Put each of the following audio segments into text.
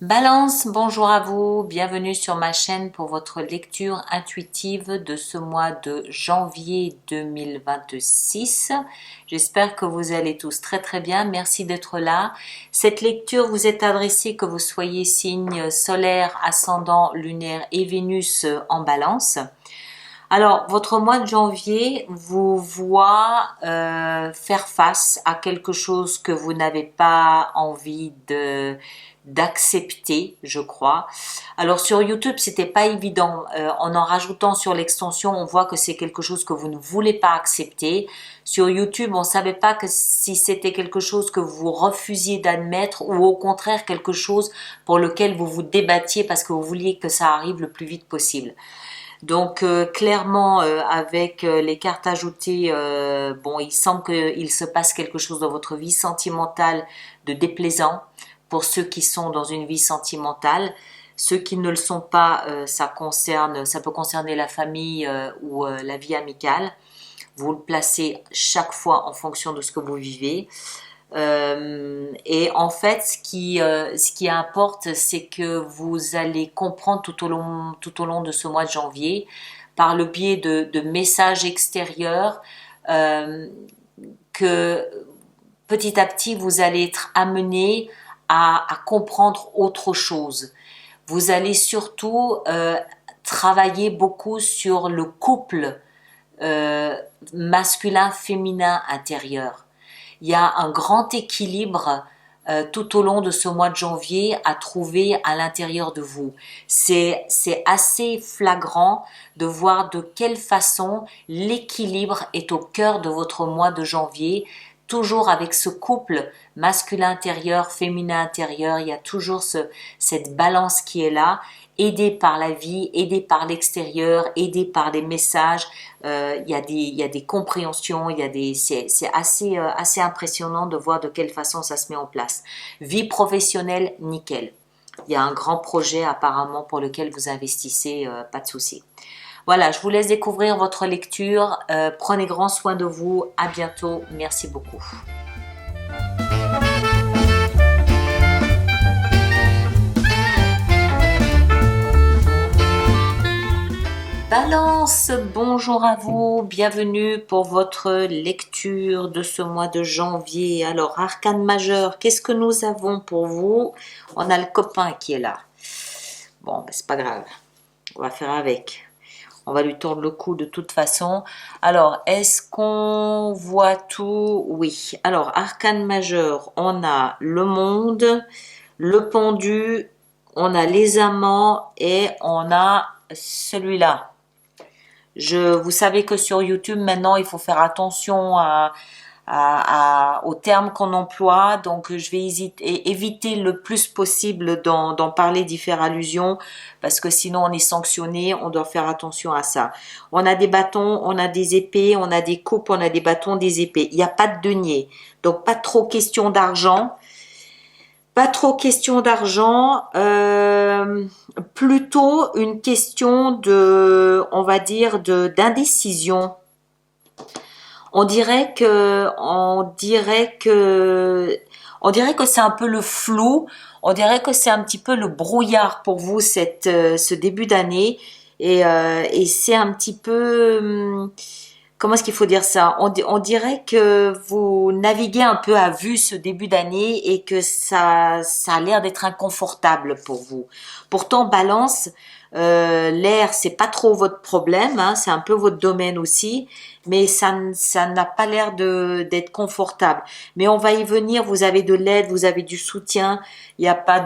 Balance, bonjour à vous, bienvenue sur ma chaîne pour votre lecture intuitive de ce mois de janvier 2026. J'espère que vous allez tous très très bien, merci d'être là. Cette lecture vous est adressée que vous soyez signe solaire, ascendant, lunaire et Vénus en balance. Alors, votre mois de janvier vous voit faire face à quelque chose que vous n'avez pas envie d'accepter, je crois. Alors sur YouTube, c'était pas évident. En rajoutant sur l'extension, on voit que c'est quelque chose que vous ne voulez pas accepter. Sur YouTube, on savait pas que si c'était quelque chose que vous refusiez d'admettre ou au contraire quelque chose pour lequel vous vous débattiez parce que vous vouliez que ça arrive le plus vite possible. Donc clairement avec les cartes ajoutées, bon, il semble qu'il se passe quelque chose dans votre vie sentimentale de déplaisant pour ceux qui sont dans une vie sentimentale. Ceux qui ne le sont pas, ça peut concerner la famille ou la vie amicale. Vous le placez chaque fois en fonction de ce que vous vivez. Et en fait, ce qui importe, c'est que vous allez comprendre tout au long de ce mois de janvier, par le biais de messages extérieurs, que petit à petit, vous allez être amené à comprendre autre chose. Vous allez surtout travailler beaucoup sur le couple masculin-féminin intérieur. Il y a un grand équilibre tout au long de ce mois de janvier à trouver à l'intérieur de vous. C'est assez flagrant de voir de quelle façon l'équilibre est au cœur de votre mois de janvier. Toujours avec ce couple masculin intérieur, féminin intérieur, il y a toujours cette balance qui est là, aidé par la vie, aidé par l'extérieur, aidé par des messages. Il y a des compréhensions, c'est assez impressionnant de voir de quelle façon ça se met en place. Vie professionnelle, nickel. Il y a un grand projet apparemment pour lequel vous investissez, pas de souci. Voilà, je vous laisse découvrir votre lecture. Prenez grand soin de vous. À bientôt. Merci beaucoup. Balance, bonjour à vous, bienvenue pour votre lecture de ce mois de janvier. Alors, arcane majeur, qu'est-ce que nous avons pour vous? On a le copain qui est là. Bon, ben, c'est pas grave, on va faire avec. On va lui tordre le cou de toute façon. Alors, est-ce qu'on voit tout? Oui. Alors, arcane majeur, on a le monde, le pendu, on a les amants et on a celui-là. Vous savez que sur YouTube, maintenant, il faut faire attention aux termes qu'on emploie. Donc, je vais éviter le plus possible d'en parler, d'y faire allusion, parce que sinon, on est sanctionné. On doit faire attention à ça. On a des bâtons, on a des épées, on a des coupes, on a des bâtons, des épées. Il n'y a pas de denier. Donc, pas trop question d'argent. Pas trop question d'argent, plutôt une question on va dire, d'indécision. On dirait que c'est un peu le flou, on dirait que c'est un petit peu le brouillard pour vous ce début d'année et c'est un petit peu, comment est-ce qu'il faut dire ça? On dirait que vous naviguez un peu à vue ce début d'année et que ça a l'air d'être inconfortable pour vous. Pourtant, Balance, l'air, c'est pas trop votre problème, hein, c'est un peu votre domaine aussi, mais ça n'a pas l'air d'être confortable. Mais on va y venir, vous avez de l'aide, vous avez du soutien, il n'y a pas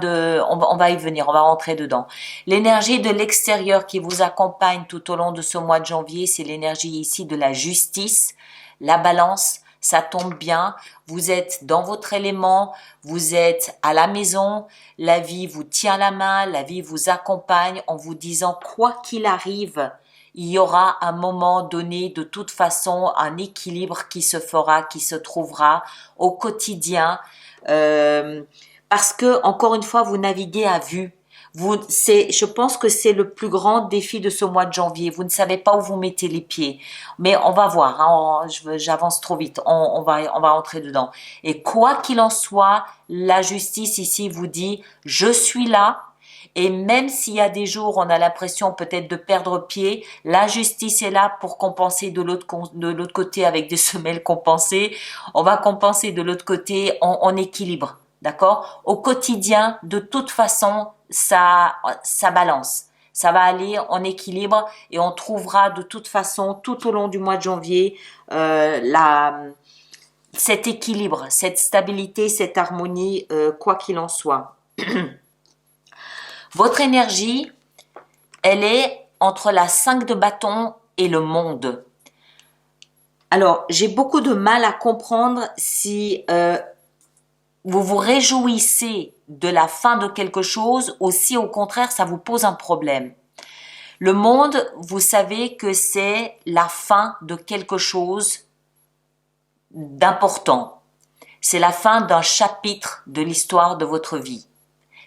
on va y venir, on va rentrer dedans. L'énergie de l'extérieur qui vous accompagne tout au long de ce mois de janvier, c'est l'énergie ici de la justice, la balance. Ça tombe bien, vous êtes dans votre élément, vous êtes à la maison, la vie vous tient la main, la vie vous accompagne en vous disant quoi qu'il arrive, il y aura un moment donné de toute façon un équilibre qui se fera, qui se trouvera au quotidien, parce que encore une fois vous naviguez à vue. Je pense que c'est le plus grand défi de ce mois de janvier. Vous ne savez pas où vous mettez les pieds. Mais on va voir, hein, j'avance trop vite. On va entrer dedans. Et quoi qu'il en soit, la justice ici vous dit, je suis là. Et même s'il y a des jours, on a l'impression peut-être de perdre pied, la justice est là pour compenser de l'autre côté avec des semelles compensées. On va compenser de l'autre côté en équilibre. D'accord? Au quotidien, de toute façon, ça balance. Ça va aller en équilibre et on trouvera de toute façon tout au long du mois de janvier cet équilibre, cette stabilité, cette harmonie, quoi qu'il en soit. Votre énergie, elle est entre la 5 de bâton et le monde. Alors, j'ai beaucoup de mal à comprendre si vous vous réjouissez de la fin de quelque chose ou si au contraire ça vous pose un problème. Le monde, vous savez que c'est la fin de quelque chose d'important. C'est la fin d'un chapitre de l'histoire de votre vie.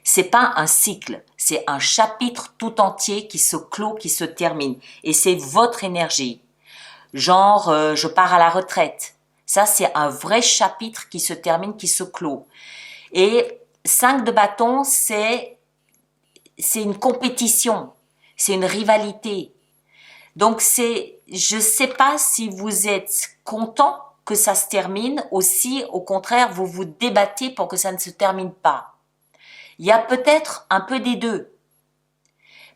C'est pas un cycle, c'est un chapitre tout entier qui se clôt, qui se termine. Et c'est votre énergie. Genre, je pars à la retraite. Ça, c'est un vrai chapitre qui se termine, qui se clôt. Et 5 de bâton, c'est une compétition, c'est une rivalité. Donc, je sais pas si vous êtes content que ça se termine ou si, au contraire, vous vous débattez pour que ça ne se termine pas. Il y a peut-être un peu des deux.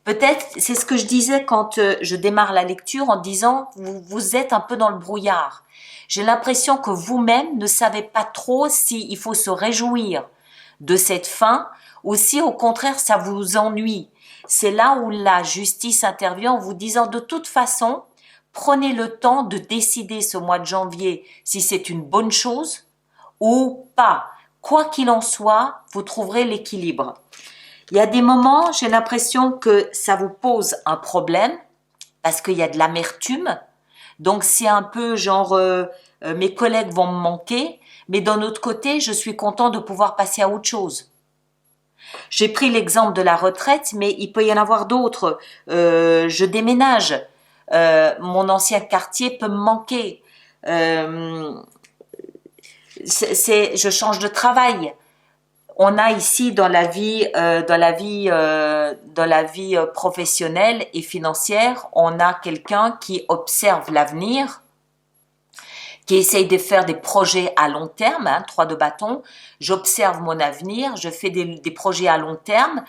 Peut-être, c'est ce que je disais quand je démarre la lecture en disant, vous êtes un peu dans le brouillard. J'ai l'impression que vous-même ne savez pas trop s'il faut se réjouir de cette fin ou si au contraire ça vous ennuie. C'est là où la justice intervient en vous disant de toute façon, prenez le temps de décider ce mois de janvier si c'est une bonne chose ou pas. Quoi qu'il en soit, vous trouverez l'équilibre. Il y a des moments, j'ai l'impression que ça vous pose un problème parce qu'il y a de l'amertume. Donc c'est un peu genre mes collègues vont me manquer, mais d'un autre côté, je suis content de pouvoir passer à autre chose. J'ai pris l'exemple de la retraite, mais il peut y en avoir d'autres. Je déménage, mon ancien quartier peut me manquer. Je change de travail. On a ici dans la vie professionnelle et financière, on a quelqu'un qui observe l'avenir, qui essaye de faire des projets à long terme, 3 de bâton. J'observe mon avenir, je fais des projets à long terme.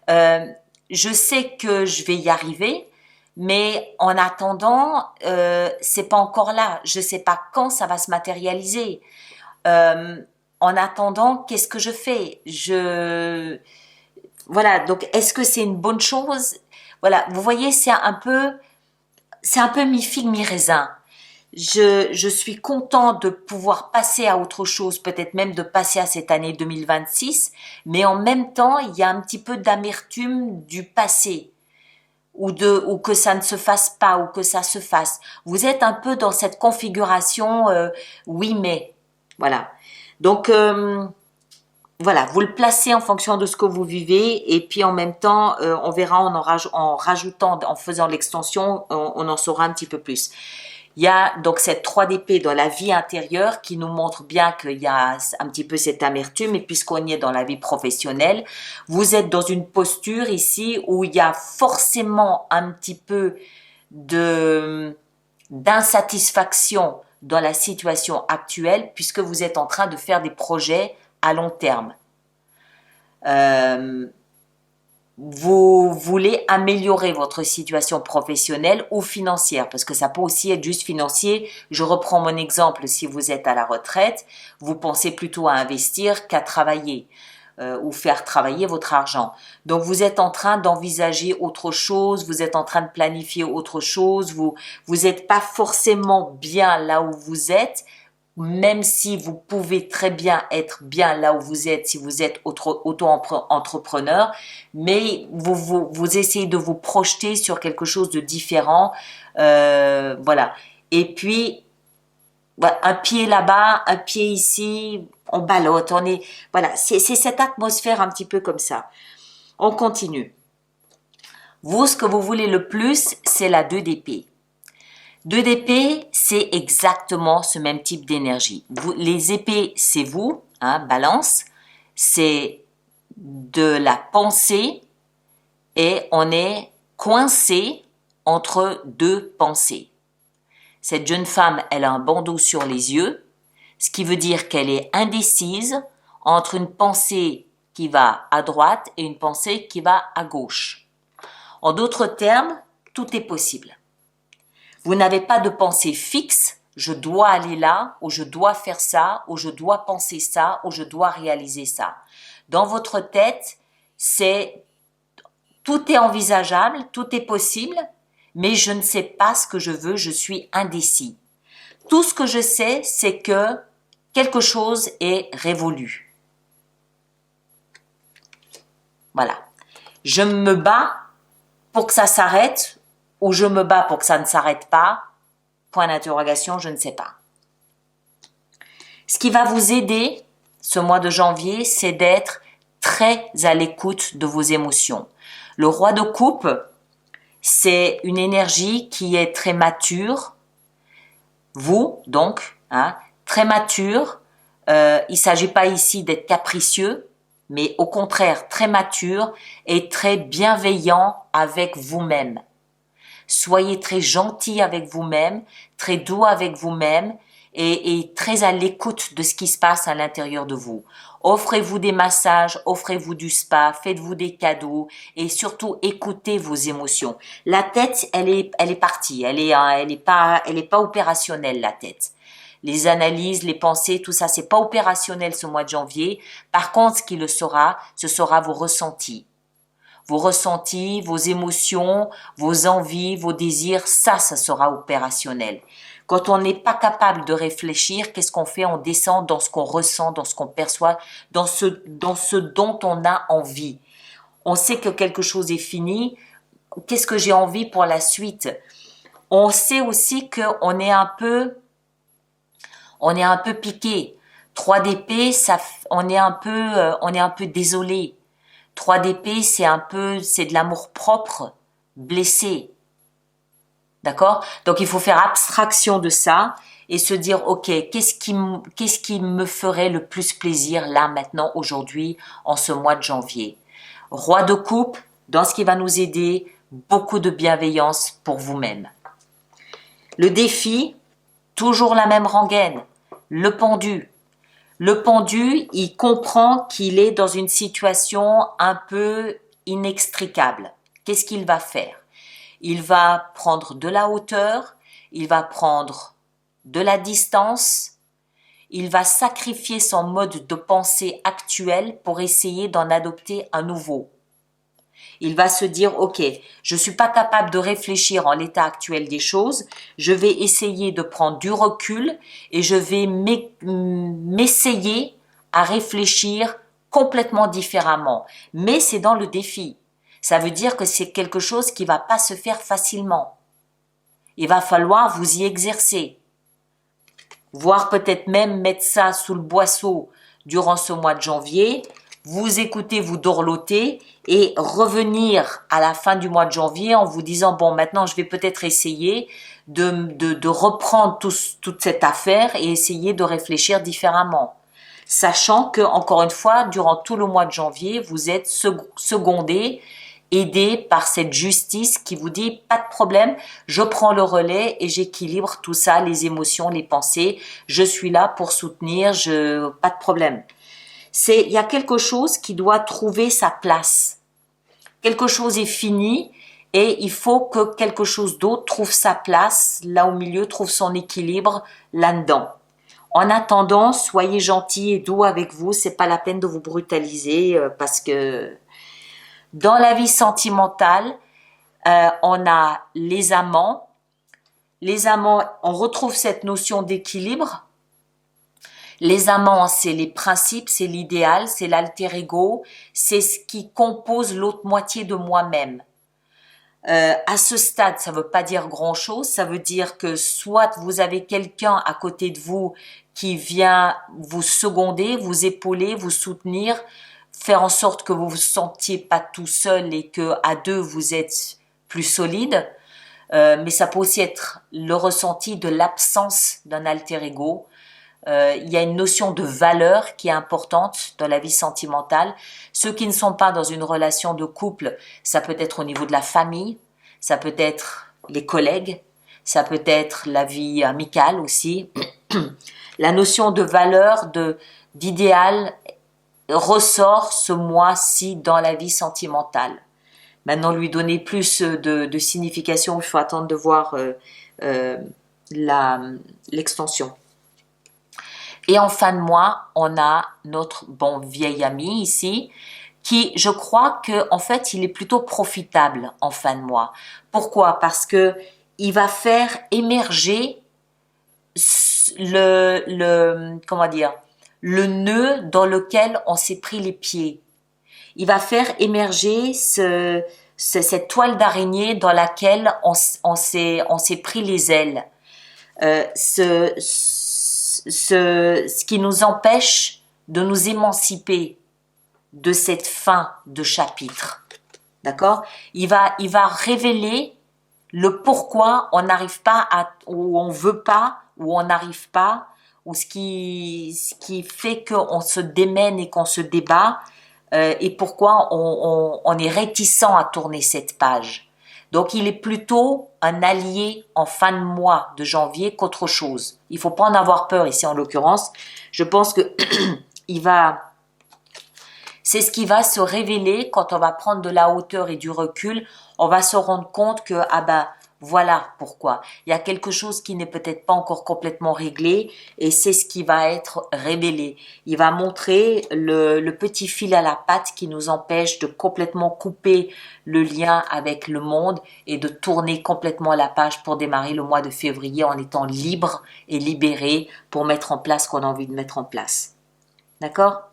Je sais que je vais y arriver, mais en attendant, c'est pas encore là. Je sais pas quand ça va se matérialiser. En attendant, qu'est-ce que je fais? Voilà. Donc, est-ce que c'est une bonne chose? Voilà. Vous voyez, c'est un peu mi-figue, mi-raisin. Je suis content de pouvoir passer à autre chose, peut-être même de passer à cette année 2026, mais en même temps, il y a un petit peu d'amertume du passé, ou que ça ne se fasse pas, ou que ça se fasse. Vous êtes un peu dans cette configuration, oui, mais, voilà. Donc, voilà, vous le placez en fonction de ce que vous vivez et puis en même temps, on verra en rajoutant, en faisant l'extension, on en saura un petit peu plus. Il y a donc cette 3 d'épée dans la vie intérieure qui nous montre bien qu'il y a un petit peu cette amertume et puisqu'on y est dans la vie professionnelle, vous êtes dans une posture ici où il y a forcément un petit peu d'insatisfaction dans la situation actuelle puisque vous êtes en train de faire des projets à long terme. Vous voulez améliorer votre situation professionnelle ou financière, parce que ça peut aussi être juste financier. Je reprends mon exemple, si vous êtes à la retraite, vous pensez plutôt à investir qu'à travailler ou faire travailler votre argent. Donc vous êtes en train d'envisager autre chose, vous êtes en train de planifier autre chose, vous n'êtes pas forcément bien là où vous êtes, même si vous pouvez très bien être bien là où vous êtes, si vous êtes auto-entrepreneur, mais vous essayez de vous projeter sur quelque chose de différent, voilà. Et puis, voilà, un pied là-bas, un pied ici, on ballotte, voilà, c'est cette atmosphère un petit peu comme ça. On continue. Vous, ce que vous voulez le plus, c'est la 2 d'épée. 2 d'épée, c'est exactement ce même type d'énergie. Les épées, c'est vous, hein, balance. C'est de la pensée et on est coincé entre deux pensées. Cette jeune femme, elle a un bandeau sur les yeux, ce qui veut dire qu'elle est indécise entre une pensée qui va à droite et une pensée qui va à gauche. En d'autres termes, tout est possible. Vous n'avez pas de pensée fixe, je dois aller là, ou je dois faire ça, ou je dois penser ça, ou je dois réaliser ça. Dans votre tête, tout est envisageable, tout est possible, mais je ne sais pas ce que je veux, je suis indécis. Tout ce que je sais, c'est que quelque chose est révolu. Voilà. Je me bats pour que ça s'arrête ou je me bats pour que ça ne s'arrête pas. Point d'interrogation, je ne sais pas. Ce qui va vous aider ce mois de janvier, c'est d'être très à l'écoute de vos émotions. Le roi de coupe, c'est une énergie qui est très mature. Vous, donc, hein, très mature. Il ne s'agit pas ici d'être capricieux, mais au contraire, très mature et très bienveillant avec vous-même. Soyez très gentil avec vous-même, très doux avec vous-même et très à l'écoute de ce qui se passe à l'intérieur de vous. Offrez-vous des massages, offrez-vous du spa, faites-vous des cadeaux et surtout écoutez vos émotions. La tête, elle est partie, elle est pas opérationnelle, la tête. Les analyses, les pensées, tout ça, c'est pas opérationnel ce mois de janvier. Par contre, ce qui le sera, ce sera vos ressentis. Vos ressentis, vos émotions, vos envies, vos désirs, ça sera opérationnel. Quand on n'est pas capable de réfléchir, qu'est-ce qu'on fait? On descend dans ce qu'on ressent, dans ce qu'on perçoit, dans ce dont on a envie. On sait que quelque chose est fini. Qu'est-ce que j'ai envie pour la suite? On sait aussi qu'on est un peu piqué. 3 d'épée, on est un peu désolé. 3 d'épée, c'est de l'amour propre, blessé. D'accord? Donc, il faut faire abstraction de ça et se dire, ok, qu'est-ce qui me ferait le plus plaisir là, maintenant, aujourd'hui, en ce mois de janvier? Roi de coupe, dans ce qui va nous aider, beaucoup de bienveillance pour vous-même. Le défi, toujours la même rengaine, le pendu. Le pendu, il comprend qu'il est dans une situation un peu inextricable. Qu'est-ce qu'il va faire? Il va prendre de la hauteur, il va prendre de la distance, il va sacrifier son mode de pensée actuel pour essayer d'en adopter un nouveau. Il va se dire, ok, je ne suis pas capable de réfléchir en l'état actuel des choses, je vais essayer de prendre du recul et je vais m'essayer à réfléchir complètement différemment. Mais c'est dans le défi. Ça veut dire que c'est quelque chose qui va pas se faire facilement. Il va falloir vous y exercer. Voire peut-être même mettre ça sous le boisseau durant ce mois de janvier, vous écoutez, vous dorlotez et revenir à la fin du mois de janvier en vous disant, bon, maintenant je vais peut-être essayer de reprendre toute cette affaire et essayer de réfléchir différemment. Sachant que, encore une fois, durant tout le mois de janvier, vous êtes secondé, aidé par cette justice qui vous dit, pas de problème, je prends le relais et j'équilibre tout ça, les émotions, les pensées, je suis là pour soutenir, pas de problème. Il y a quelque chose qui doit trouver sa place. Quelque chose est fini et il faut que quelque chose d'autre trouve sa place là au milieu, trouve son équilibre là-dedans. En attendant, soyez gentils et doux avec vous, c'est pas la peine de vous brutaliser parce que dans la vie sentimentale, on a les amants. Les amants, on retrouve cette notion d'équilibre. Les amants, c'est les principes, c'est l'idéal, c'est l'alter ego, c'est ce qui compose l'autre moitié de moi-même. À ce stade, ça veut pas dire grand-chose, ça veut dire que soit vous avez quelqu'un à côté de vous qui vient vous seconder, vous épauler, vous soutenir, faire en sorte que vous vous sentiez pas tout seul et que à deux vous êtes plus solide. Mais ça peut aussi être le ressenti de l'absence d'un alter ego. Il y a une notion de valeur qui est importante dans la vie sentimentale. Ceux qui ne sont pas dans une relation de couple, ça peut être au niveau de la famille, ça peut être les collègues, ça peut être la vie amicale aussi. La notion de valeur, d'idéal ressort ce mois-ci dans la vie sentimentale. Maintenant, lui donner plus de signification, il faut attendre de voir l'extension. Et en fin de mois, on a notre bon vieil ami ici, qui, je crois que en fait, il est plutôt profitable en fin de mois. Pourquoi? Parce que il va faire émerger comment dire, le nœud dans lequel on s'est pris les pieds. Il va faire émerger cette toile d'araignée dans laquelle on s'est pris les ailes. Ce qui nous empêche de nous émanciper de cette fin de chapitre. D'accord? Il va révéler le pourquoi on n'arrive pas ou on veut pas, ou on n'arrive pas, ou ce qui fait qu'on se démène et qu'on se débat, et pourquoi on est réticent à tourner cette page. Donc il est plutôt un allié en fin de mois de janvier qu'autre chose. Il faut pas en avoir peur ici en l'occurrence. Je pense que c'est ce qui va se révéler quand on va prendre de la hauteur et du recul. On va se rendre compte que voilà pourquoi. Il y a quelque chose qui n'est peut-être pas encore complètement réglé et c'est ce qui va être révélé. Il va montrer le petit fil à la patte qui nous empêche de complètement couper le lien avec le monde et de tourner complètement la page pour démarrer le mois de février en étant libre et libéré pour mettre en place ce qu'on a envie de mettre en place. D'accord ?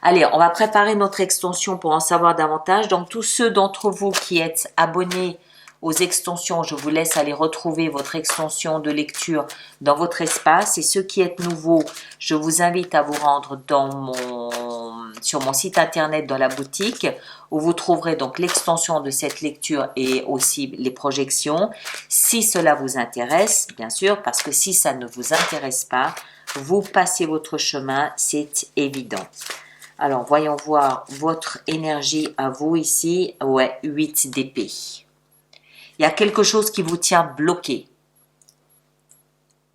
Allez, on va préparer notre extension pour en savoir davantage. Donc, tous ceux d'entre vous qui êtes abonnés aux extensions, je vous laisse aller retrouver votre extension de lecture dans votre espace. Et ceux qui êtes nouveaux, je vous invite à vous rendre sur mon site internet dans la boutique où vous trouverez donc l'extension de cette lecture et aussi les projections. Si cela vous intéresse, bien sûr, parce que si ça ne vous intéresse pas, vous passez votre chemin, c'est évident. Alors, voyons voir votre énergie à vous ici. Ouais, 8 d'épée. Il y a quelque chose qui vous tient bloqué.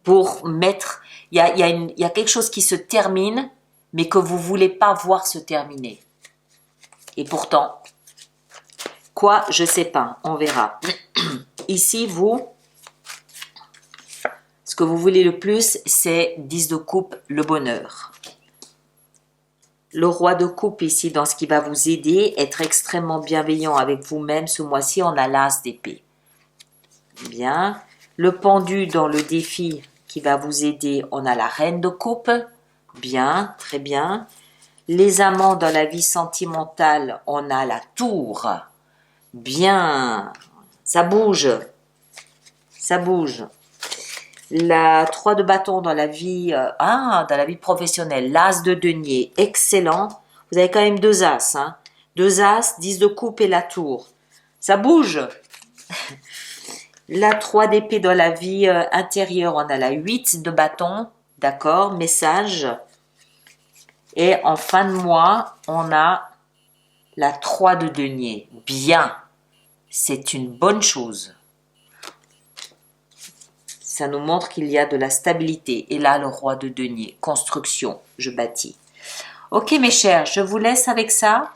Il y a quelque chose qui se termine, mais que vous ne voulez pas voir se terminer. Et pourtant, quoi, je ne sais pas, on verra. Ici, ce que vous voulez le plus, c'est 10 de coupe, le bonheur. Le roi de coupe ici, dans ce qui va vous aider, être extrêmement bienveillant avec vous-même. Ce mois-ci, on a l'as d'épée. Bien. Le pendu dans le défi qui va vous aider, on a la reine de coupe. Bien, très bien. Les amants dans la vie sentimentale, on a la tour. Bien. Ça bouge. Ça bouge. La 3 de bâton dans la vie professionnelle, l'as de denier, excellent. Vous avez quand même 2 as, hein. 2 as, 10 de coupe et la tour. Ça bouge. La 3 d'épée dans la vie intérieure, on a la 8 de bâton, d'accord, message. Et en fin de mois, on a la 3 de denier. Bien, c'est une bonne chose. Ça nous montre qu'il y a de la stabilité. Et là, le roi de denier, construction, je bâtis. Ok, mes chers, je vous laisse avec ça.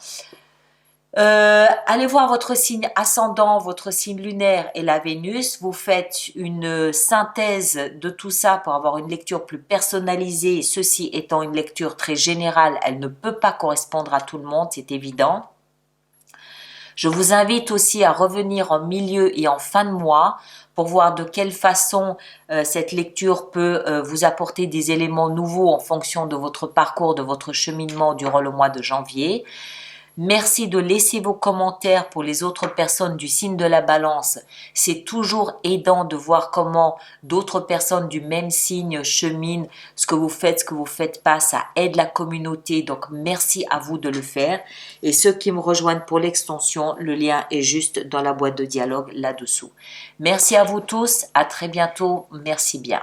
Allez voir votre signe ascendant, votre signe lunaire et la Vénus. Vous faites une synthèse de tout ça pour avoir une lecture plus personnalisée. Ceci étant une lecture très générale, elle ne peut pas correspondre à tout le monde, c'est évident. Je vous invite aussi à revenir en milieu et en fin de mois pour voir de quelle façon cette lecture peut vous apporter des éléments nouveaux en fonction de votre parcours, de votre cheminement durant le mois de janvier. Merci de laisser vos commentaires pour les autres personnes du signe de la balance. C'est toujours aidant de voir comment d'autres personnes du même signe cheminent, ce que vous faites pas, ça aide la communauté. Donc merci à vous de le faire. Et ceux qui me rejoignent pour l'extension, le lien est juste dans la boîte de dialogue là-dessous. Merci à vous tous, à très bientôt, merci bien.